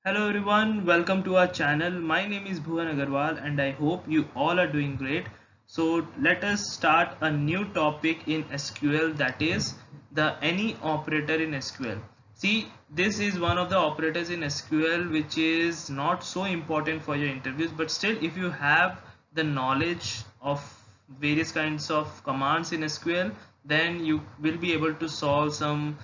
Hello everyone, welcome to our channel. My name is Bhuvan Agarwal and I hope you all are doing great. So let us start a new topic in SQL, that is the any operator in SQL. See, this is one of the operators in SQL which is not so important for your interviews, but still if you have the knowledge of various kinds of commands in SQL, then you will be able to solve some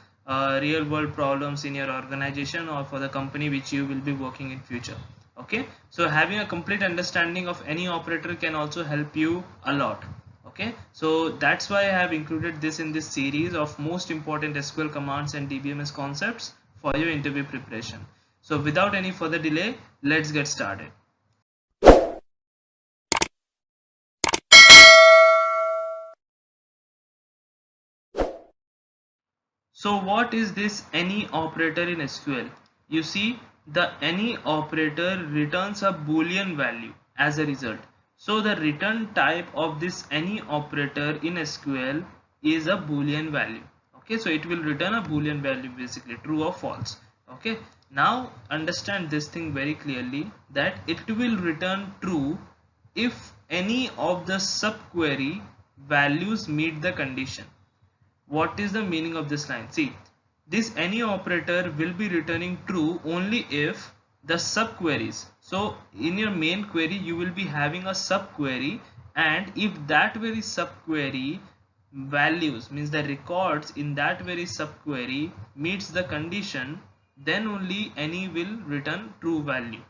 real world problems in your organization or for the company which you will be working in future. Okay, so having a complete understanding of any operator can also help you a lot. Okay, so that's why I have included this in this series of most important SQL commands and DBMS concepts for your interview preparation. So without any further delay, let's get started. So what is this any operator in SQL? You see, the any operator returns a boolean value as a result. So the return type of this any operator in SQL is a boolean value. Okay, so it will return a boolean value, basically true or false. Okay, now understand this thing very clearly, that it will return true if any of the subquery values meet the condition. What is the meaning of this line? See, this any operator will be returning true only if the subqueries. So in your main query you will be having a subquery, and if that very subquery values, means the records in that very subquery meets the condition, then only any will return true value.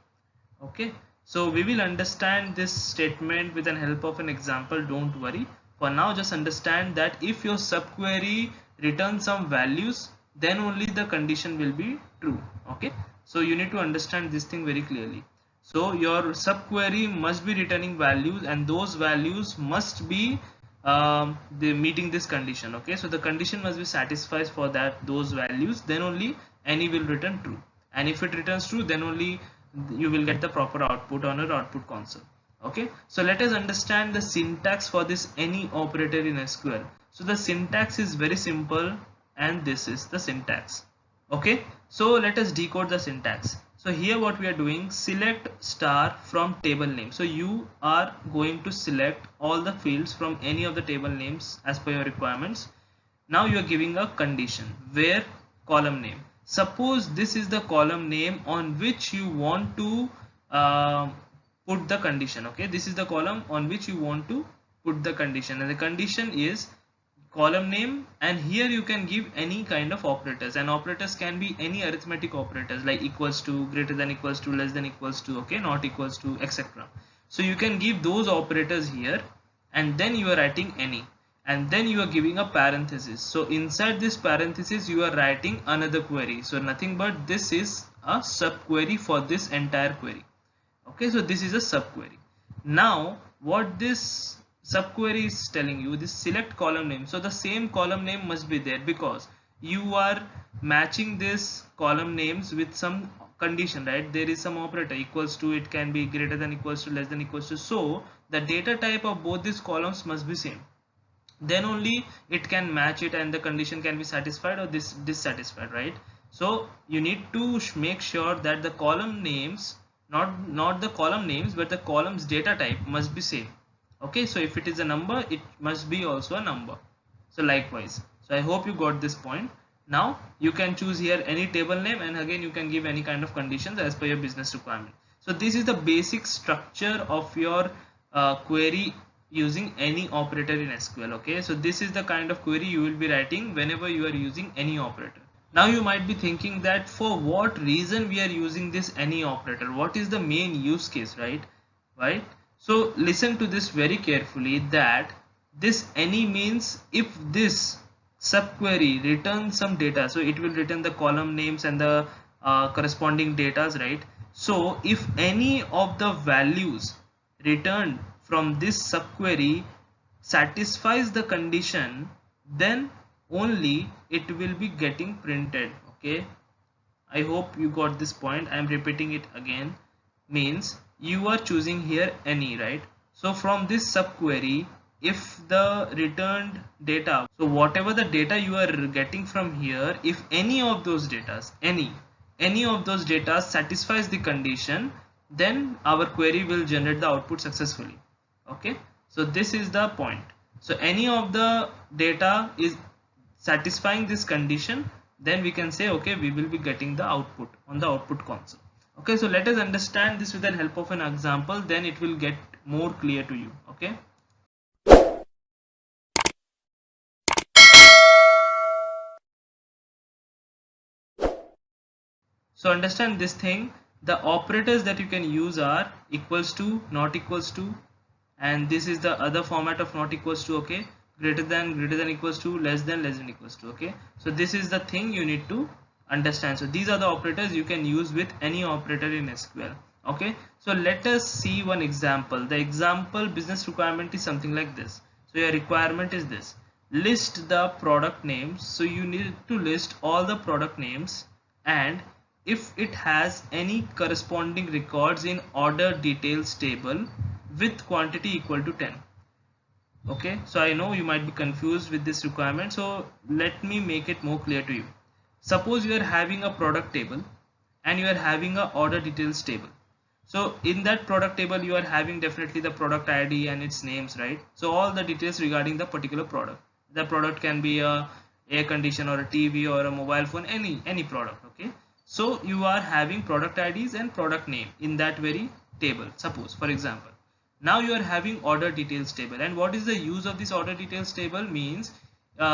Okay, so we will understand this statement with the help of an example, don't worry. For now just understand that if your subquery returns some values, then only the condition will be true. Okay, so you need to understand this thing very clearly. So your subquery must be returning values, and those values must be meeting this condition. Okay, so the condition must be satisfied for that those values, then only any will return true, and if it returns true, then only you will get the proper output on your output console. Okay, so let us understand the syntax for this any operator in SQL. So the syntax is very simple, and this is the syntax. Okay, so let us decode the syntax. So here what we are doing, select star from table name. So you are going to select all the fields from any of the table names as per your requirements. Now you are giving a condition where column name. Suppose this is the column name on which you want to uh, put the condition. Okay, this is the column on which you want to put the condition, and the condition is column name, and here you can give any kind of operators, and operators can be any arithmetic operators like equals to, greater than equals to, less than equals to, okay, not equals to, etc. So you can give those operators here, and then you are writing any, and then you are giving a parenthesis. So inside this parenthesis you are writing another query, so nothing but this is a subquery for this entire query. Okay, so this is a subquery. Now what this subquery is telling you, this select column name, so the same column name must be there because you are matching this column names with some condition, right? There is some operator, equals to, it can be greater than equals to, less than equals to, so the data type of both these columns must be same, then only it can match it and the condition can be satisfied or this dissatisfied, right? So you need to make sure that the column names, not the column names, but the columns data type must be same. Okay, so if it is a number, it must be also a number, so likewise. So I hope you got this point. Now you can choose here any table name, and again you can give any kind of conditions as per your business requirement. So this is the basic structure of your query using any operator in SQL. Okay, so this is the kind of query you will be writing whenever you are using any operator. Now you might be thinking that for what reason we are using this any operator, what is the main use case, right? So listen to this very carefully, that this any means if this subquery returns some data, so it will return the column names and the corresponding datas, right? So if any of the values returned from this subquery satisfies the condition, then only it will be getting printed. Okay, I hope you got this point. I am repeating it again. Means you are choosing here any, right? So from this subquery, if the returned data, so whatever the data you are getting from here, if any of those data, any of those data satisfies the condition, then our query will generate the output successfully. Okay, so this is the point. So any of the data is satisfying this condition, then we can say okay, we will be getting the output on the output console. Okay, so let us understand this with the help of an example, then it will get more clear to you. Okay, so understand this thing. The operators that you can use are equals to, not equals to, and this is the other format of not equals to. Okay, greater than equals to, less than equals to. Okay, so this is the thing you need to understand. So these are the operators you can use with any operator in SQL. Okay, so let us see one example. The example business requirement is something like this. So your requirement is this: list the product names. So you need to list all the product names, and if it has any corresponding records in order details table with quantity equal to 10. Okay, so I know you might be confused with this requirement, so let me make it more clear to you. Suppose you are having a product table and you are having a order details table. So in that product table you are having definitely the product ID and its names, right? So all the details regarding the particular product. The product can be a air conditioner or a TV or a mobile phone, any product. Okay, so you are having product IDs and product name in that very table. Suppose, for example, now you are having order details table, and what is the use of this order details table means,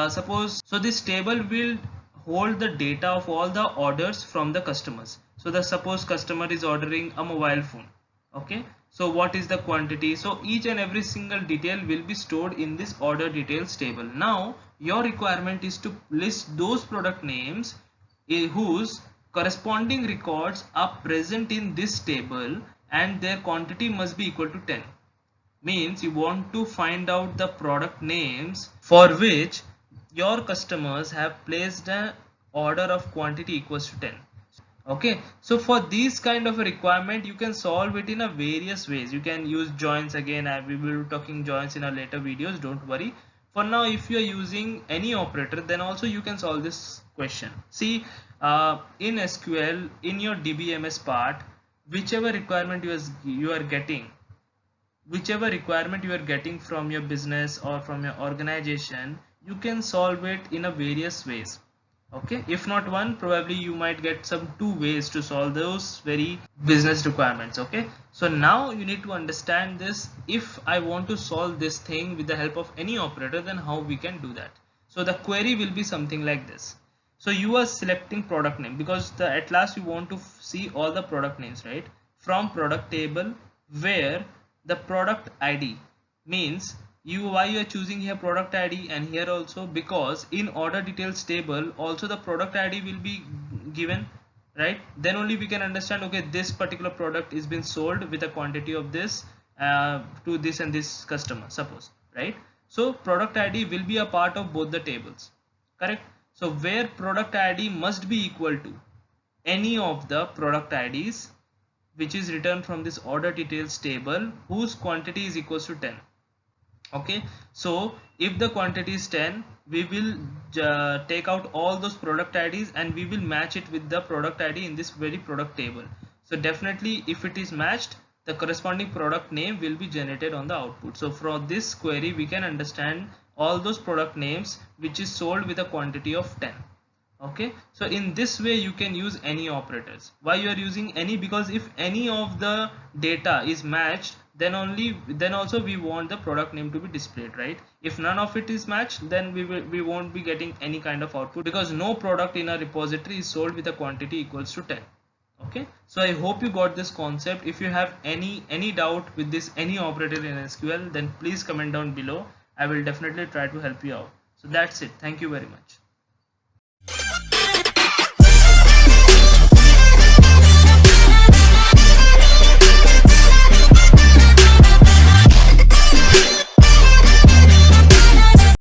suppose, so this table will hold the data of all the orders from the customers. So the suppose customer is ordering a mobile phone. Okay, so what is the quantity? So each and every single detail will be stored in this order details table. Now your requirement is to list those product names whose corresponding records are present in this table, and their quantity must be equal to 10. Means you want to find out the product names for which your customers have placed an order of quantity equals to 10. Okay, so for this kind of a requirement you can solve it in a various ways. You can use joins. Again, we will be talking joins in our later videos, don't worry. For now, if you are using any operator, then also you can solve this question. See, in SQL, in your DBMS part, whichever requirement you are getting, from your business or from your organization, you can solve it in a various ways. Okay, if not one, probably you might get some two ways to solve those very business requirements. Okay, so now you need to understand this. If I want to solve this thing with the help of any operator, then how we can do that? So the query will be something like this. So you are selecting product name because at last you want to see all the product names, right, from product table, where the product ID means why you are choosing here product ID and here also, because in order details table also the product ID will be given, right? Then only we can understand, okay, this particular product is been sold with a quantity of this to this and this customer, suppose, right? So product ID will be a part of both the tables, correct? So where product ID must be equal to any of the product IDs which is returned from this order details table whose quantity is equals to 10. Okay, so if the quantity is 10, we will take out all those product IDs and we will match it with the product ID in this very product table. So definitely if it is matched, the corresponding product name will be generated on the output. So from this query we can understand all those product names which is sold with a quantity of 10. Okay, so in this way you can use any operators. Why you are using any? Because if any of the data is matched, then also we want the product name to be displayed, right? If none of it is matched, then we won't be getting any kind of output, because no product in a repository is sold with a quantity equals to 10. Okay, so I hope you got this concept. If you have any doubt with this any operator in SQL, then please comment down below. I will definitely try to help you out. So that's it. Thank you very much.